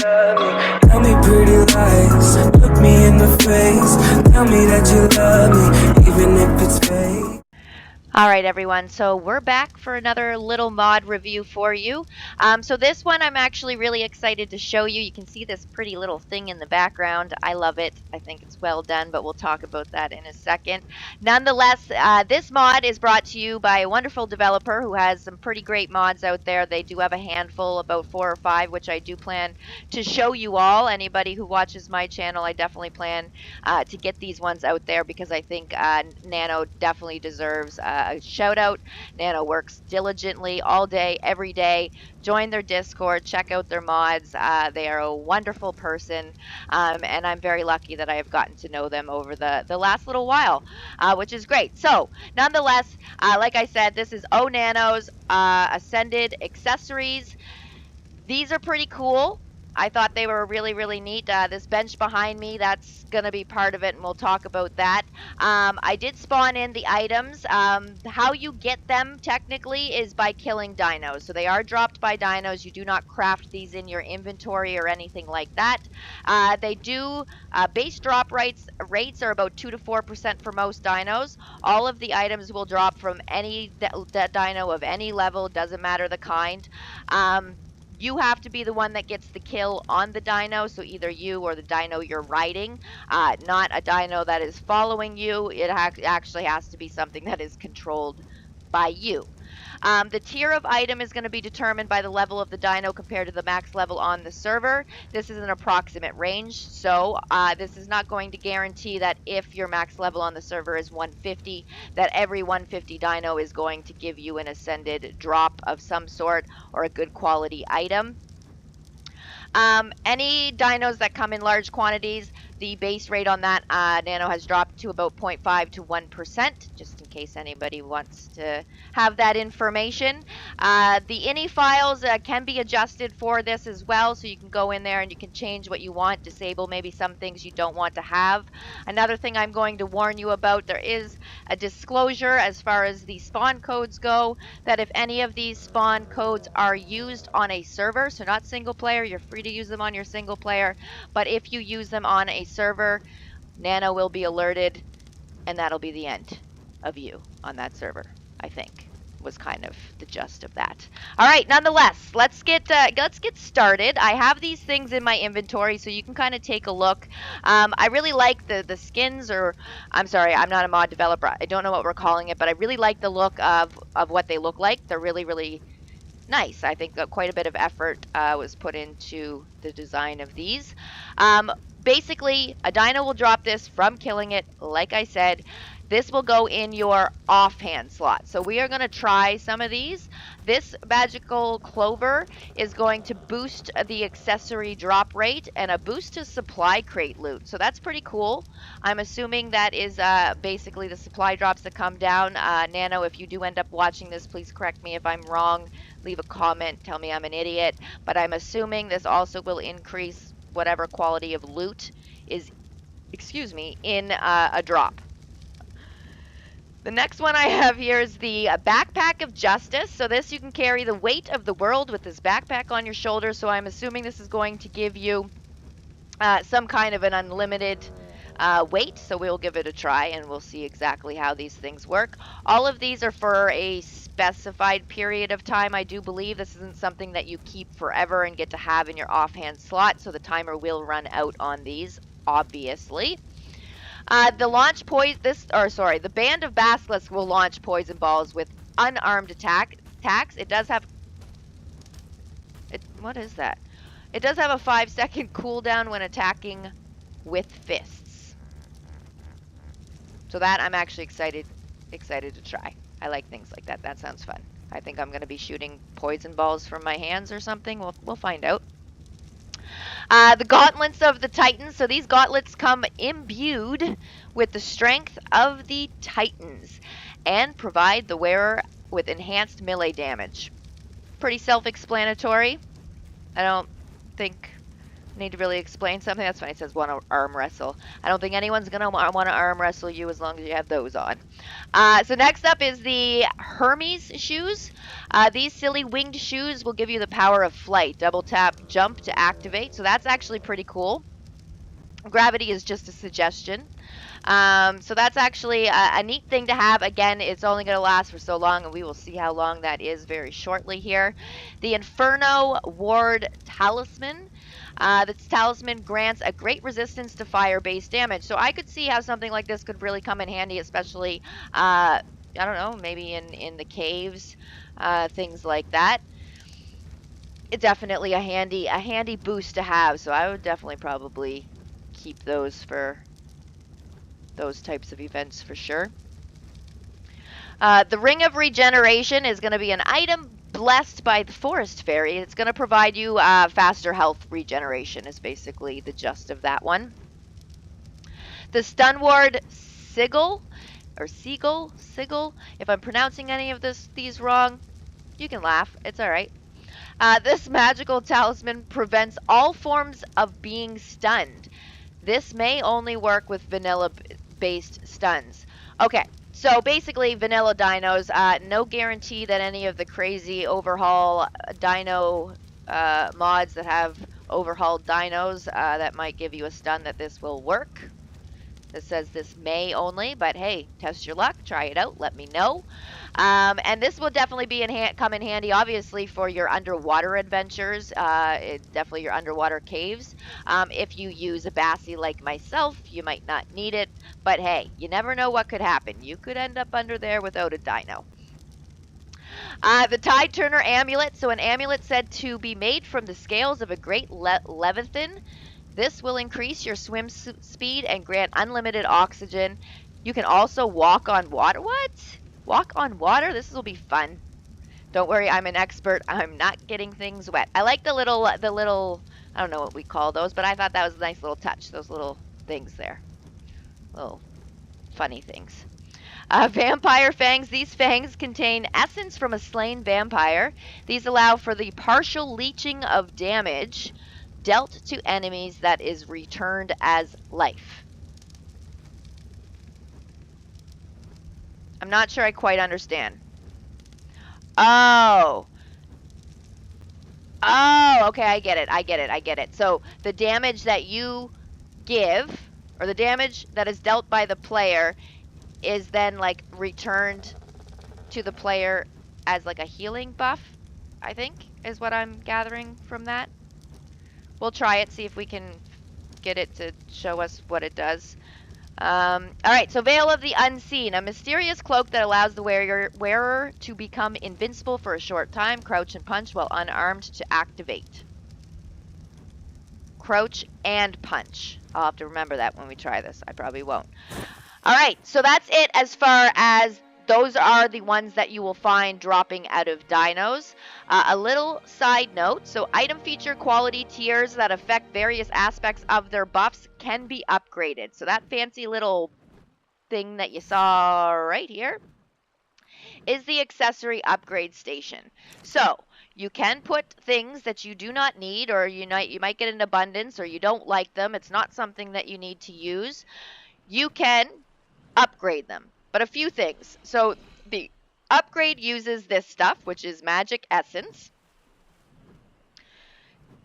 love me. Tell me pretty lies, look me in the face. Tell me that you love me, even if it's fake. Alright everyone, so we're back for another little mod review for you. So this one I'm actually really excited to show you. You can see this pretty little thing in the background. I love it. I think it's well done, but we'll talk about that in a second. Nonetheless, this mod is brought to you by a wonderful developer who has some pretty great mods out there. They do have a handful, about 4 or 5, which I do plan to show you all. Anybody who watches my channel, I definitely plan to get these ones out there because I think Nano definitely deserves a shout out. Nano works diligently all day, every day. Join their Discord, check out their mods. They are a wonderful person, and I'm very lucky that I have gotten to know them over the last little while, which is great. So, nonetheless, like I said, this is Nano's Ascended accessories. These are pretty cool. I thought they were really, really neat. This bench behind me, that's going to be part of it, and we'll talk about that. I did spawn in the items. How you get them, technically, is by killing dinos. So they are dropped by dinos. You do not craft these in your inventory or anything like that. They do, base drop rates are about 2 to 4% for most dinos. All of the items will drop from any dino of any level, doesn't matter the kind. You have to be the one that gets the kill on the dino, so either you or the dino you're riding, not a dino that is following you. It actually has to be something that is controlled by you. The tier of item is going to be determined by the level of the dino compared to the max level on the server. This is an approximate range, so this is not going to guarantee that if your max level on the server is 150, that every 150 dino is going to give you an ascended drop of some sort or a good quality item. Any dinos that come in large quantities, the base rate on that Nano has dropped to about 0.5 to 1%, just in case anybody wants to have that information. The ini files can be adjusted for this as well, so you can go in there and you can change what you want, disable maybe some things you don't want to have. Another thing I'm going to warn you about, there is a disclosure as far as the spawn codes go, that if any of these spawn codes are used on a server, so not single player, you're free to use them on your single player, but if you use them on a server, Nano will be alerted, and that'll be the end of you on that server, I think, was kind of the gist of that. All right, nonetheless, let's get started. I have these things in my inventory, so you can kind of take a look. I really like the skins, or I'm sorry, I'm not a mod developer. I don't know what we're calling it, but I really like the look of what they look like. They're really, really nice. I think quite a bit of effort was put into the design of these. Basically, a dino will drop this from killing it. Like I said, this will go in your offhand slot. So we are going to try some of these. This magical clover is going to boost the accessory drop rate and a boost to supply crate loot. So that's pretty cool. I'm assuming that is basically the supply drops that come down. Nano, if you do end up watching this, please correct me if I'm wrong. Leave a comment, tell me I'm an idiot. But I'm assuming this also will increase whatever quality of loot is, in a drop. The next one I have here is the Backpack of Justice. So this, you can carry the weight of the world with this backpack on your shoulders. So I'm assuming this is going to give you some kind of an unlimited weight. So we'll give it a try and we'll see exactly how these things work. All of these are for a specified period of time. I do believe this isn't something that you keep forever and get to have in your offhand slot. So the timer will run out on these, obviously. The band of basilisks will launch poison balls with unarmed attacks. It does have, what is that? It does have a 5-second cooldown when attacking with fists. So that I'm actually excited to try. I like things like that. That sounds fun. I think I'm going to be shooting poison balls from my hands or something. We'll find out. The gauntlets of the Titans. So these gauntlets come imbued with the strength of the Titans and provide the wearer with enhanced melee damage. Pretty self-explanatory. I don't think Need to really explain something? That's fine. It says want to arm wrestle. I don't think anyone's going to want to arm wrestle you as long as you have those on. So next up is the Hermes shoes. These silly winged shoes will give you the power of flight. Double tap jump to activate. So that's actually pretty cool. Gravity is just a suggestion. So that's actually a neat thing to have. Again, it's only going to last for so long, and we will see how long that is very shortly here. The Inferno Ward Talisman. This talisman grants a great resistance to fire-based damage. So I could see how something like this could really come in handy, especially, I don't know, maybe in the caves, things like that. It's definitely a handy boost to have. So I would definitely probably keep those for those types of events for sure. The Ring of Regeneration is going to be an item blessed by the Forest Fairy. It's going to provide you faster health regeneration is basically the gist of that one. The Stun Ward Sigil, or Sigil, if I'm pronouncing any of these wrong, you can laugh. It's alright. This magical talisman prevents all forms of being stunned. This may only work with vanilla-based stuns. Okay, so basically vanilla dinos, no guarantee that any of the crazy overhaul dino mods that have overhauled dinos that might give you a stun that this will work. It says this may only, but hey, test your luck, try it out, let me know. And this will definitely be come in handy, obviously, for your underwater adventures, definitely your underwater caves. If you use a Bassie like myself, you might not need it, but hey, you never know what could happen. You could end up under there without a dino. The Tide Turner Amulet. So an amulet said to be made from the scales of a great leviathan. This will increase your swim speed and grant unlimited oxygen. You can also walk on water. What? Walk on water? This will be fun. Don't worry, I'm an expert. I'm not getting things wet. I like the little, I don't know what we call those, but I thought that was a nice little touch. Those little things there. Little funny things. Vampire fangs. These fangs contain essence from a slain vampire. These allow for the partial leeching of damage dealt to enemies that is returned as life. I'm not sure I quite understand. Oh, okay, I get it. So the damage that you give, or the damage that is dealt by the player, is then like returned to the player as like a healing buff, I think, is what I'm gathering from that. We'll try it, see if we can get it to show us what it does. Alright, so Veil of the Unseen. A mysterious cloak that allows the wearer to become invincible for a short time. Crouch and punch while unarmed to activate. Crouch and punch. I'll have to remember that when we try this. I probably won't. Alright, so that's it as far as those are the ones that you will find dropping out of dinos. A little side note, so item feature quality tiers that affect various aspects of their buffs can be upgraded. So that fancy little thing that you saw right here is the accessory upgrade station. So you can put things that you do not need, or you might get in abundance, or you don't like them. It's not something that you need to use. You can upgrade them. But a few things. So the upgrade uses this stuff, which is magic essence.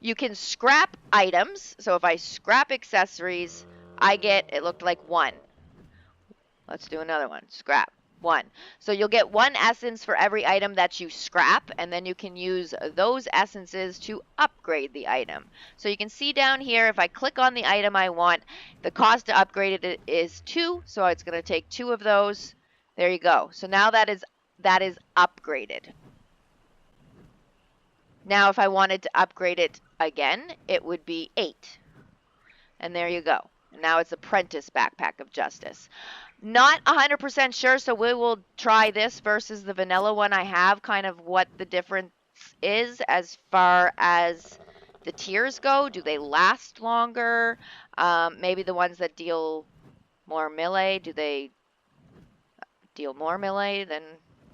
You can scrap items. So if I scrap accessories, I get, it looked like 1. Let's do another one. Scrap. 1. So you'll get 1 essence for every item that you scrap, and then you can use those essences to upgrade the item. So you can see down here, if I click on the item I want, the cost to upgrade it is 2, so it's going to take 2 of those. There you go. So now that is upgraded. Now if I wanted to upgrade it again, it would be 8. And there you go. Now it's Apprentice Backpack of Justice. Not 100% sure, so we will try this versus the vanilla one I have, kind of what the difference is as far as the tiers go. Do they last longer? Maybe the ones that deal more melee, do they deal more melee? Then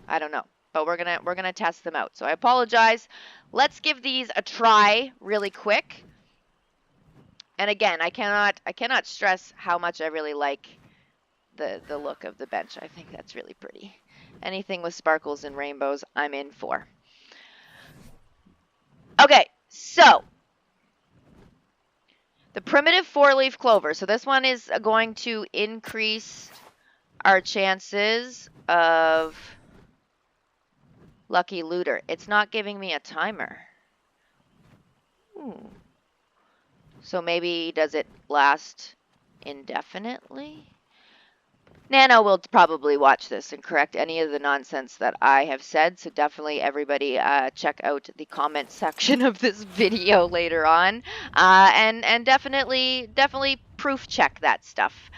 I don't know. But we're gonna test them out. So I apologize. Let's give these a try really quick. And again, I cannot stress how much I really like the look of the bench. I think that's really pretty. Anything with sparkles and rainbows, I'm in for. Okay, so the primitive four-leaf clover. So this one is going to increase our chances of lucky looter. It's not giving me a timer. Ooh. So maybe does it last indefinitely? Nano will probably watch this and correct any of the nonsense that I have said, so definitely everybody check out the comment section of this video later on, and definitely proof check that stuff.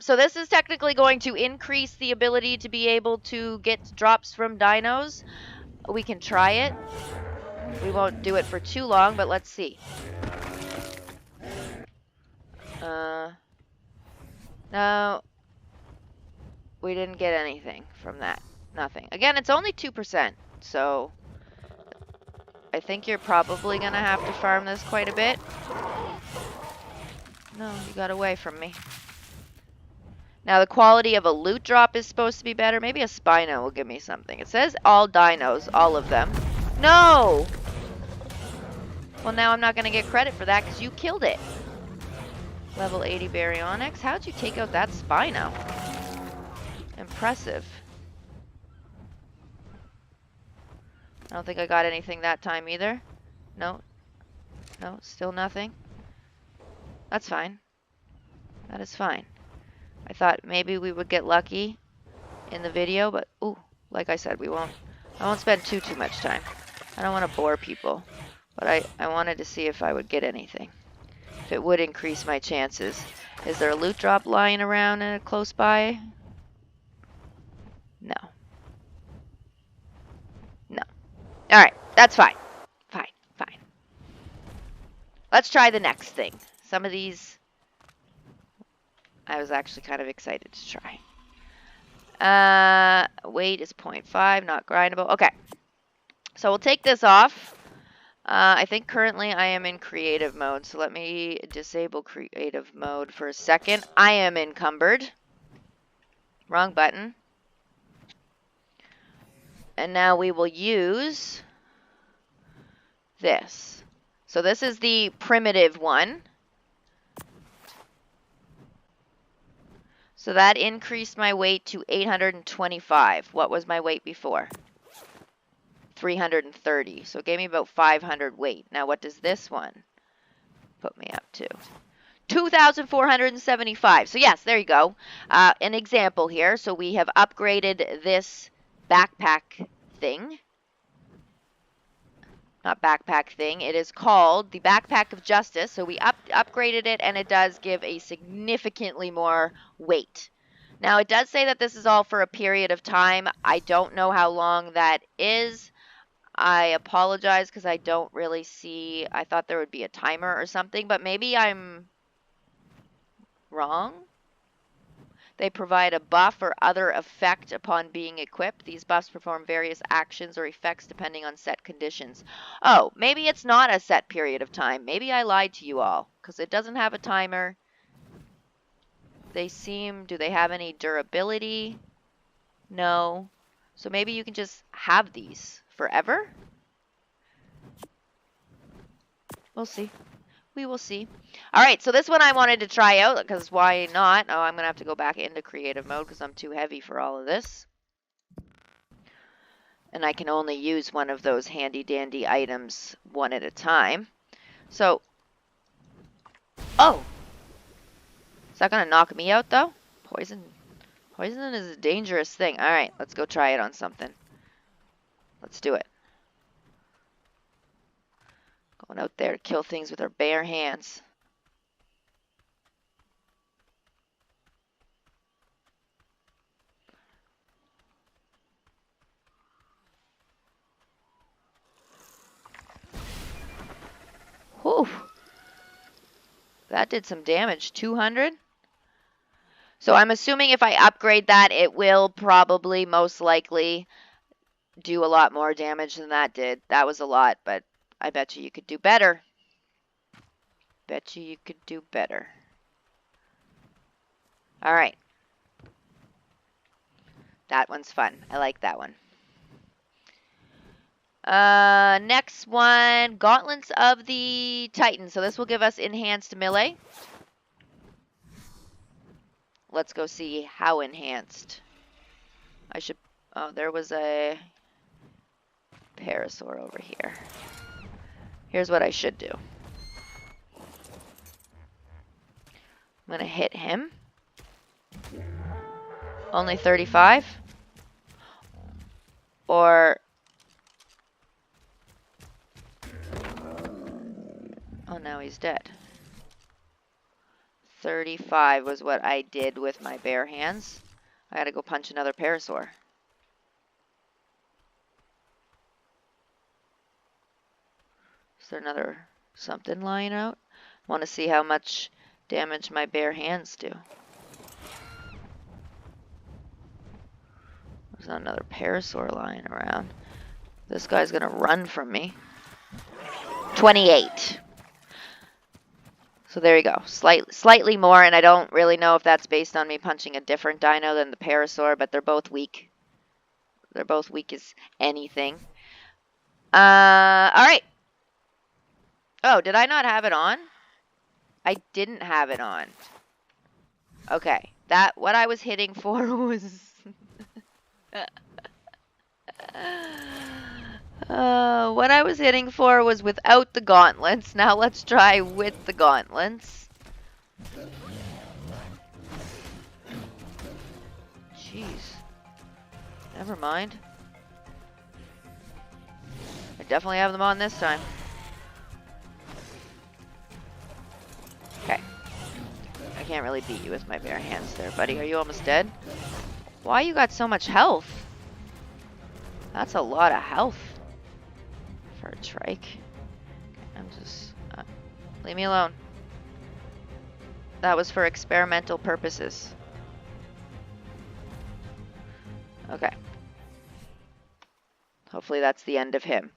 So this is technically going to increase the ability to be able to get drops from dinos. We can try it. We won't do it for too long, but let's see. No. We didn't get anything from that. Nothing. Again, it's only 2%, so I think you're probably going to have to farm this quite a bit. No, you got away from me. Now, the quality of a loot drop is supposed to be better. Maybe a Spino will give me something. It says all dinos, all of them. No! Well, now I'm not going to get credit for that because you killed it. Level 80 Baryonyx. How'd you take out that Spino? Impressive. I don't think I got anything that time either. No. No, still nothing. That's fine. That is fine. I thought maybe we would get lucky in the video, but ooh, like I said, I won't spend too much time. I don't want to bore people, but I wanted to see if I would get anything. If it would increase my chances. Is there a loot drop lying around close by? No. No. Alright, that's fine. Fine. Let's try the next thing. Some of these I was actually kind of excited to try. Weight is 0.5, not grindable. Okay. So we'll take this off. I think currently I am in creative mode, so let me disable creative mode for a second. I am encumbered. Wrong button. And now we will use this. So this is the primitive one. So that increased my weight to 825. What was my weight before? 330. So it gave me about 500 weight. Now what does this one put me up to? 2,475. So yes, there you go. An example here. So we have upgraded this backpack thing. Not backpack thing. It is called the Backpack of Justice. So we upgraded it, and it does give a significantly more weight. Now, it does say that this is all for a period of time. I don't know how long that is. I apologize because I don't really see. I thought there would be a timer or something, but maybe I'm wrong. They provide a buff or other effect upon being equipped. These buffs perform various actions or effects depending on set conditions. Oh, maybe it's not a set period of time. Maybe I lied to you all because it doesn't have a timer. Do they have any durability? No. So maybe you can just have these forever? We'll see. We will see. All right, so this one I wanted to try out because why not? Oh, I'm going to have to go back into creative mode because I'm too heavy for all of this. And I can only use one of those handy dandy items one at a time. So, oh! Is that going to knock me out though? Poison is a dangerous thing. All right, let's go try it on something. Let's do it. Going out there to kill things with our bare hands. Whew. That did some damage. 200? So I'm assuming if I upgrade that, it will probably most likely do a lot more damage than that did. That was a lot, but I bet you could do better. Bet you could do better. All right. That one's fun. I like that one. Next one, Gauntlets of the Titan. So this will give us enhanced melee. Let's go see how enhanced. I should, oh, there was a Parasaur over here. Here's what I should do. I'm gonna hit him. Only 35. Or, oh, now he's dead. 35 was what I did with my bare hands. I gotta go punch another Parasaur. Is there another something lying out? I want to see how much damage my bare hands do. There's not another Parasaur lying around. This guy's gonna run from me. 28. So there you go. Slightly more, and I don't really know if that's based on me punching a different dino than the Parasaur, but they're both weak. They're both weak as anything. Alright. Oh, did I not have it on? I didn't have it on. Okay. What I was hitting for was... what I was hitting for was without the gauntlets. Now let's try with the gauntlets. Jeez. Never mind. I definitely have them on this time. Okay. I can't really beat you with my bare hands there, buddy. Are you almost dead? Why you got so much health? That's a lot of health for a trike. I'm just... leave me alone. That was for experimental purposes. Okay. Hopefully that's the end of him.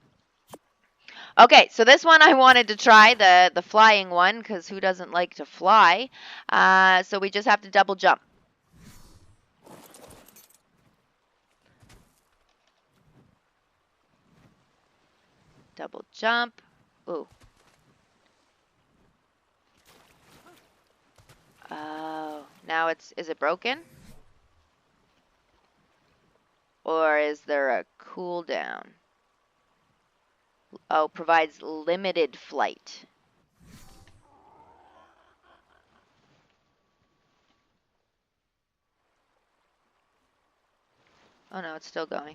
Okay, so this one I wanted to try, the flying one, because who doesn't like to fly? So we just have to double jump. Double jump. Ooh. Oh, now is it broken? Or is there a cooldown? Oh, provides limited flight. Oh no, it's still going.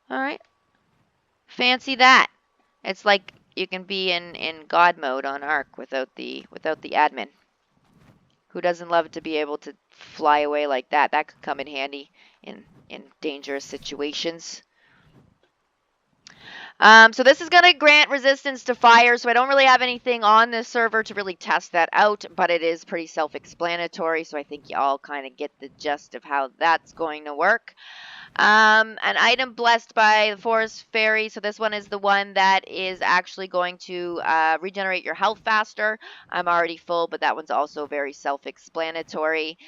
Alright. Fancy that. It's like you can be in God mode on Ark without the admin. Who doesn't love to be able to fly away like that? That could come in handy in dangerous situations. So this is going to grant resistance to fire, so I don't really have anything on this server to really test that out, but it is pretty self-explanatory, so I think you all kind of get the gist of how that's going to work. An item blessed by the Forest Fairy. So this one is the one that is actually going to regenerate your health faster. I'm already full, but that one's also very self-explanatory.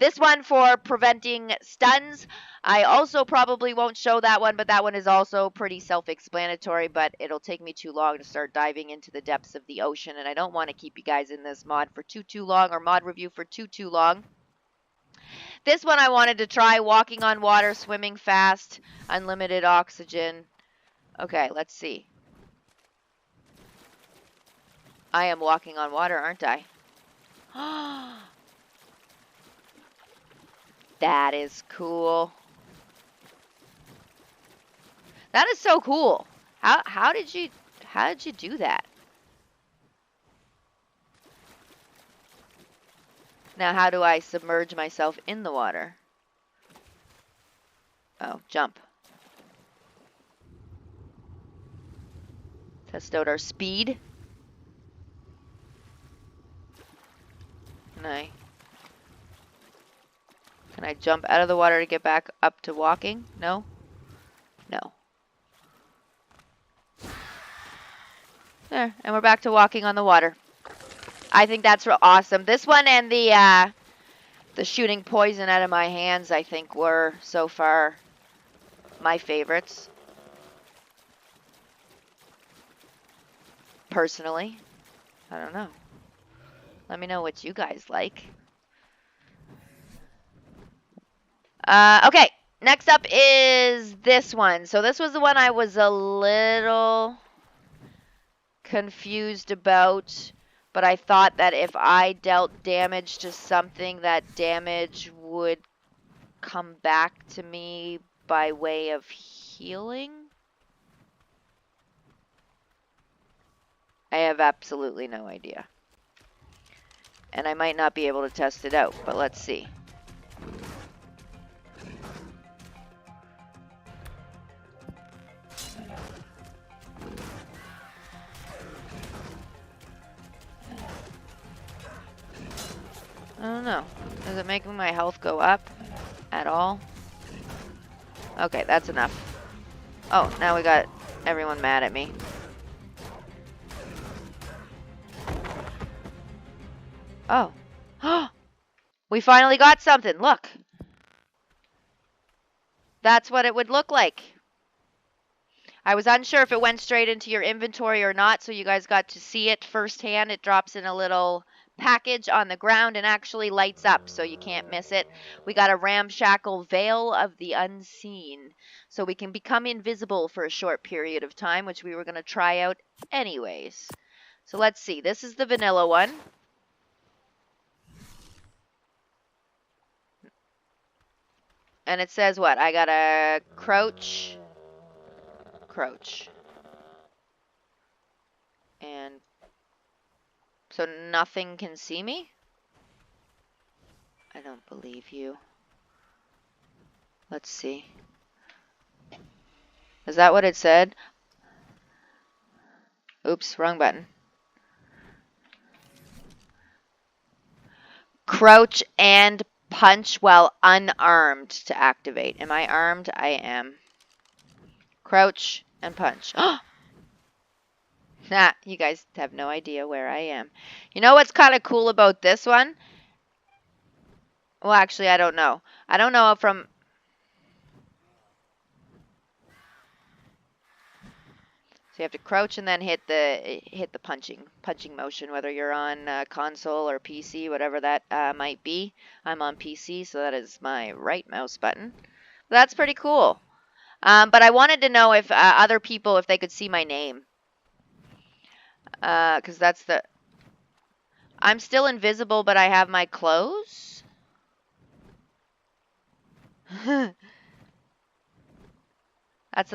This one for preventing stuns. I also probably won't show that one, but that one is also pretty self-explanatory, but it'll take me too long to start diving into the depths of the ocean, and I don't want to keep you guys in this mod for too long, or mod review for too long. This one I wanted to try, walking on water, swimming fast, unlimited oxygen. Okay, let's see. I am walking on water, aren't I? That is cool. That is so cool. How did you do that? Now, how do I submerge myself in the water? Oh, jump. Test out our speed. Can I jump out of the water to get back up to walking? No? No. There, and we're back to walking on the water. I think that's real awesome. This one and the shooting poison out of my hands, I think, were so far my favorites. Personally. I don't know. Let me know what you guys like. Okay, next up is this one. So this was the one I was a little confused about, but I thought that if I dealt damage to something, that damage would come back to me by way of healing. I have absolutely no idea. And I might not be able to test it out, but let's see. I don't know. Is it making my health go up at all? Okay, that's enough. Oh, now we got everyone mad at me. Oh. We finally got something. Look. That's what it would look like. I was unsure if it went straight into your inventory or not, so you guys got to see it firsthand. It drops in a little package on the ground and actually lights up, so you can't miss it. We got a ramshackle veil of the unseen, so we can become invisible for a short period of time, which we were going to try out anyways. So let's see. This is the vanilla one. And it says what? I gotta crouch. And so nothing can see me? I don't believe you. Let's see. Is that what it said? Oops, wrong button. Crouch and punch while unarmed to activate. Am I armed? I am. Crouch and punch. Nah, you guys have no idea where I am. You know what's kind of cool about this one? Well, actually, I don't know. I don't know from... So you have to crouch and then hit the punching motion, whether you're on console or PC, whatever that might be. I'm on PC, so that is my right mouse button. That's pretty cool. But I wanted to know if other people, if they could see my name. Because that's the... I'm still invisible, but I have my clothes? That's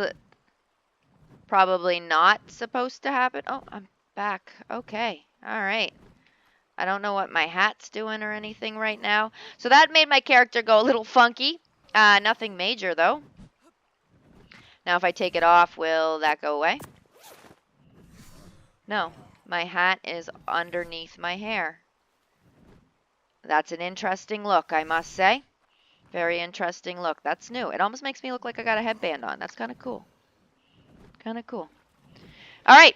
probably not supposed to happen. Oh, I'm back. Okay. All right. I don't know what my hat's doing or anything right now. So that made my character go a little funky. Nothing major, though. Now, if I take it off, will that go away? No. My hat is underneath my hair. That's an interesting look, I must say. Very interesting look. That's new. It almost makes me look like I got a headband on. That's kind of cool. Kind of cool. All right.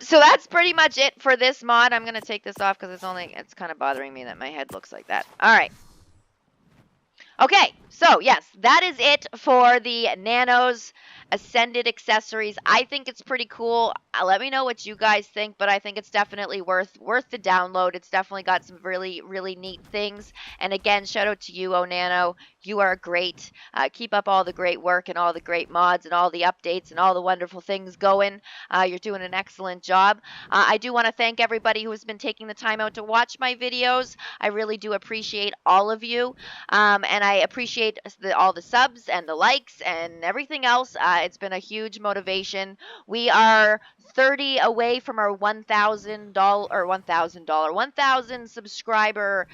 So that's pretty much it for this mod. I'm going to take this off because it's kind of bothering me that my head looks like that. All right. Okay, so yes, that is it for the Nanoh's Ascended accessories. I think it's pretty cool. Let me know what you guys think, but I think it's definitely worth the download. It's definitely got some really, really neat things. And again, shout out to you, Oh Nano. You are great. Keep up all the great work and all the great mods and all the updates and all the wonderful things going. You're doing an excellent job. I do want to thank everybody who has been taking the time out to watch my videos. I really do appreciate all of you. And I appreciate all the subs and the likes and everything else. It's been a huge motivation. We are 30 away from our $1,000 subscriber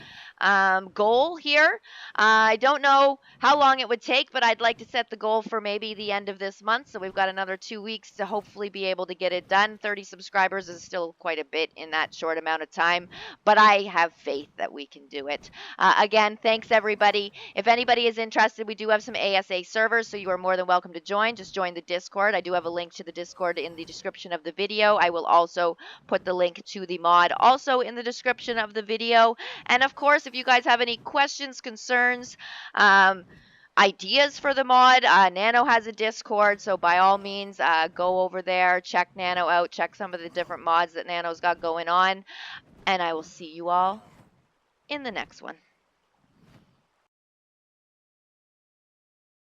goal here. I don't know know how long it would take, but I'd like to set the goal for maybe the end of this month. So we've got another 2 weeks to hopefully be able to get it done. 30 subscribers is still quite a bit in that short amount of time, but I have faith that we can do it. Again, thanks everybody. If anybody is interested, we do have some ASA servers, so you are more than welcome to join. Just join the Discord. I do have a link to the Discord in the description of the video. I will also put the link to the mod also in the description of the video. And of course, if you guys have any questions, concerns, ideas for the mod, Nanoh has a Discord, so by all means, go over there, check Nanoh out, check some of the different mods that Nanoh's got going on, and I will see you all in the next one.